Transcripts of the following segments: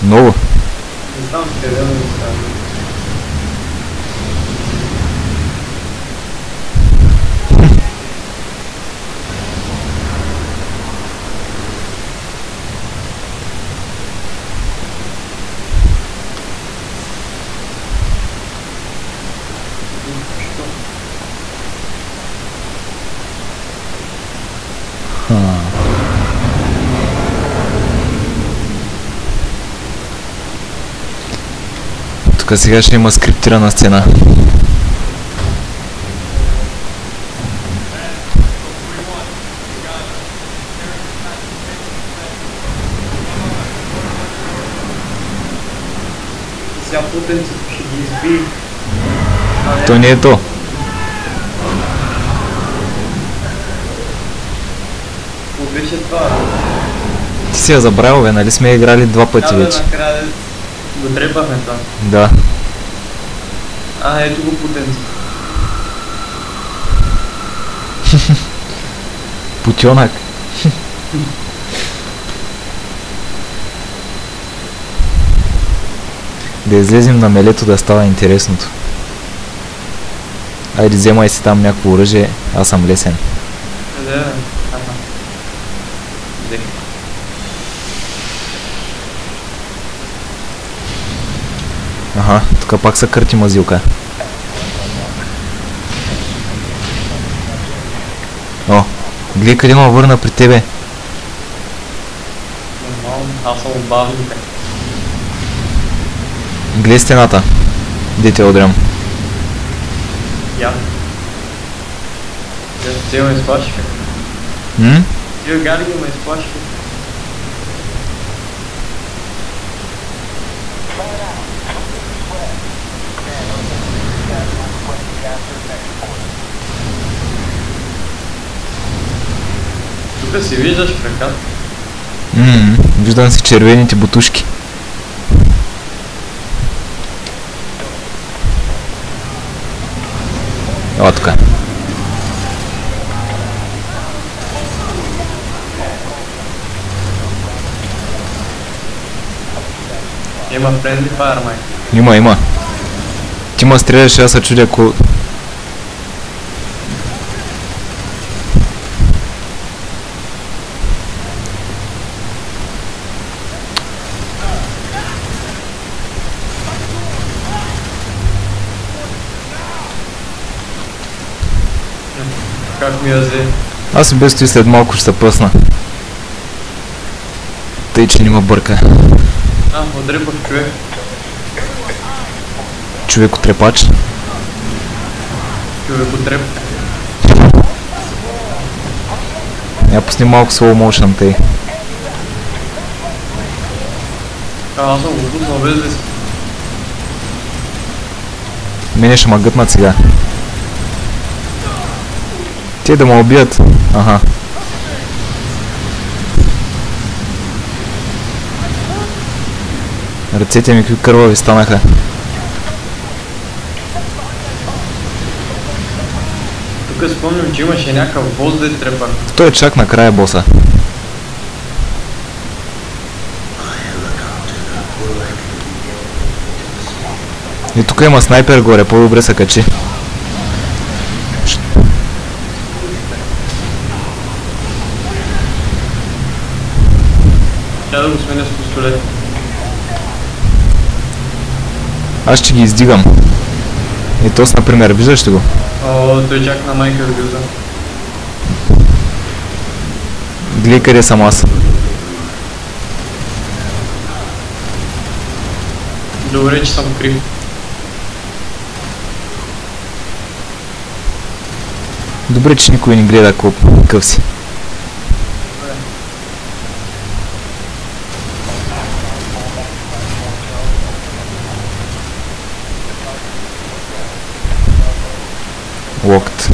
Много. Не знам къде да го ставя. Тук сега ще има скриптирана сцена. Сега путенцето ще ги изби. То не е то. Какво беше това? Ти си я забравил, бе, нали сме играли 2 пъти вече? Накрая го дрепахме това. Да. Ето го путенцето. Путенък. Да излезем на мелето да става интересното. Айде, вземай си там някакво оръжие, аз съм лесен. Къде е? Аха. Взех. Аха, тук пак са кърти мазилка. О, гледай къде ме върна при тебе. Нормално, аз съм бавник. Гледай стената. Де те удрям. Я. Те ме изплашиха. Тия гари ме изплашиха. Тук си виждаш краката. Виждам си червените бутушки. Ела тук. Има friendly fire, май. Има. Ти ма стреляш, аз се чудя ако... Как ми я взе? Аз и без стои след малко ще се пъсна. Тъй, че не ме бърка. Отдрипах човек. Човекотрепач. Човекотреп. Я пусни малко slow motion, тъй. Аз съм го пуснал без да си. Мене ще ма гътнат сега. Те да ме убият. Аха. Ръцете ми какви кървави станаха. Тук спомням, че имаше някакъв бос да е трепах. Той е чак накрая боса. И тук има снайпер горе, по-добре се качи. Тя да го сменя с пистолет. Аз ще ги издигам. И тос, например, виждаш ли го? Той чак на майка да вижда. Гледай къде съм аз. Добре, че съм крив. Добре, че никой не гледа какъв си. Локт.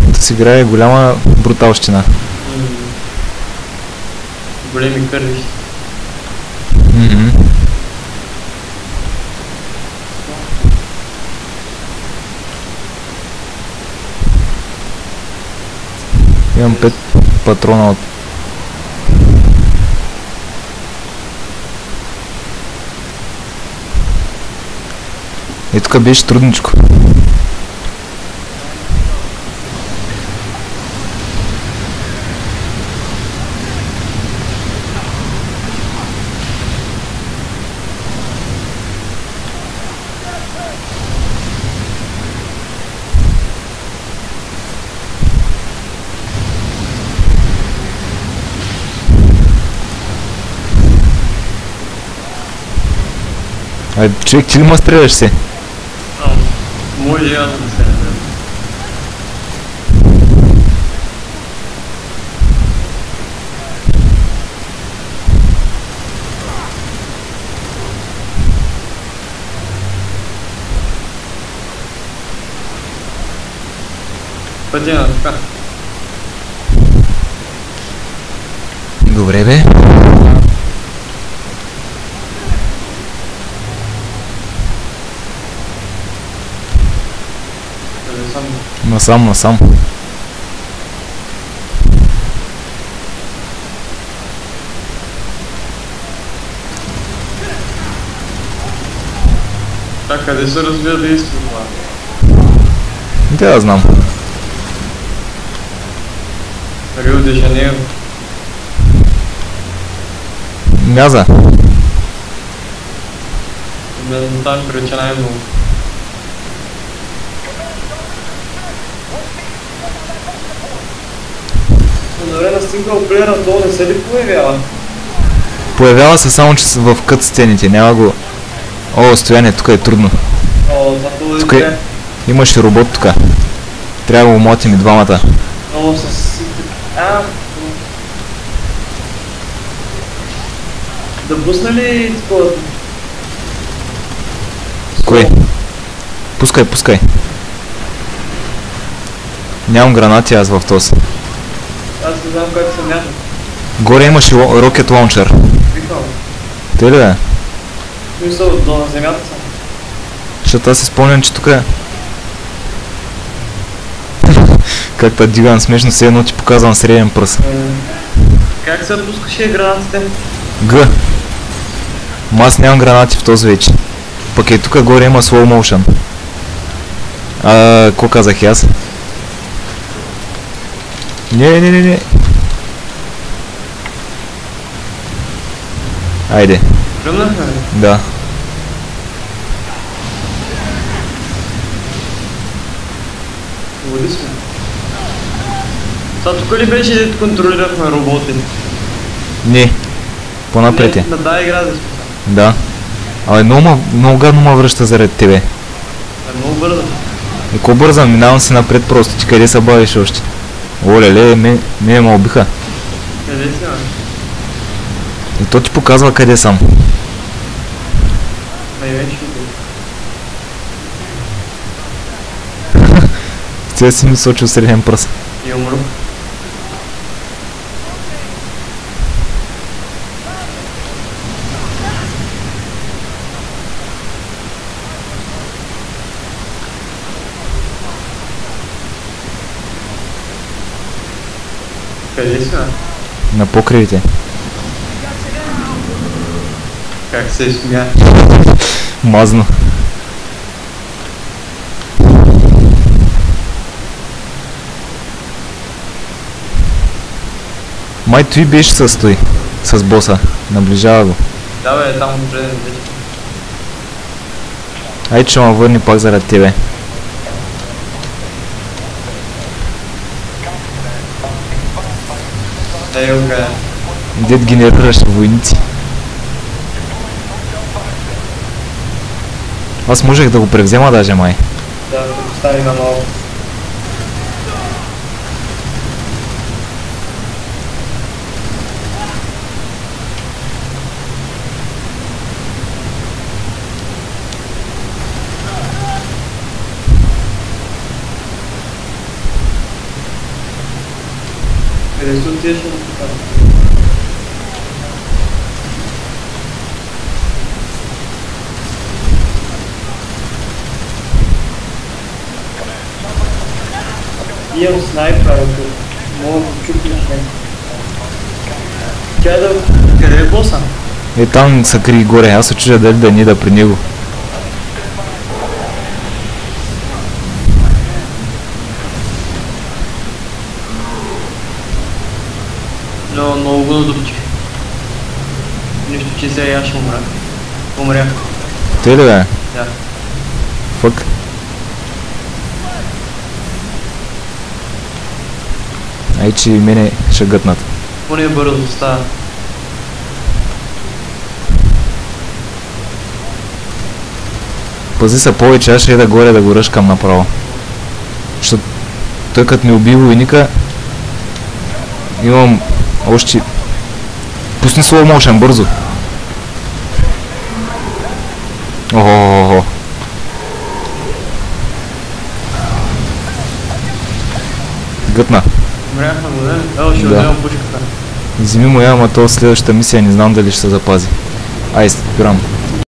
Да си играе голяма бруталщина. Големи кървища. Имам 5 патрона от... И тук беше трудничко. Ай, човек, ти ли ма стреляш се? Може аз да се не. Пътя на така. Добре бе. Насам. Так, къде се развива действие това? Да знам. Рио де Жанейро. Мяза. Там прилича най-много. Добре, на синглплеера долу не се ли появява? Появява се само, че са в кът сцените, няма го... О, стояние, тук е трудно. О, това Тук е... Имаше робот тук. Трябва да го мотим и двамата. Много с... Да пусна ли такова? Кой? Пускай. Нямам гранати аз в този. Аз не знам как се мята. Горе имаше рокет лаунчер. Викам. Те ли бе? Мисъл, до на земята съм. Защото аз си спомням, че тук е... Как та диган смешно, все едно ти показвам среден пръст. Как се пускаше гранатите? Г. Ма аз нямам гранати в този вече. Пък и тук горе има slow motion. Какво казах и аз? Не. Айде. Тръмнахме ли? Да. Води сме. Сега тук ли беше да контролирахме роботи? Не. По-напред е. На да игра да сме. Да. Абе, много гадно ма връща заради тебе. Много бързо. И ко бърза, минавам си напред просто. Ти къде се бавиш още? Оле, ме убиха. Къде си, бе? И то ти показва къде съм. Вече Сега си ми сочил среден пръст. и умру. Къде си, бе? На покривите. Как се смя? Мазно. Май той беше състои с боса. Наближава го. Да бе, там отпред вече. Ай, че ма върни пак заради тебе. Елка. Дед генерираш войници. Аз можех да го превзема даже май. Да, да постави на малко. Къде се отидеш на това? Имам снайпер, ако Мога да чукнеш него. Тя да... Къде е боса? Е, там се крие горе, аз се чудя дали да не да при него. Но много го надупчих. Нищо, че сега я ще умра. Умрях. Той ли бе? Да. Фък. Ай, че и мене ще гътнат. Поне бързо става. Пази се повече, аз ще еда горе да го ръшкам направо. Защото той като ми уби войника, имам още... Пусни slow motion, бързо. Охо. Гътна. Умряхме го, да? Ево, ще Да. отнемам пушката. Вземи му я, ама то следващата мисия не знам дали ще се запази. Ай, спирам.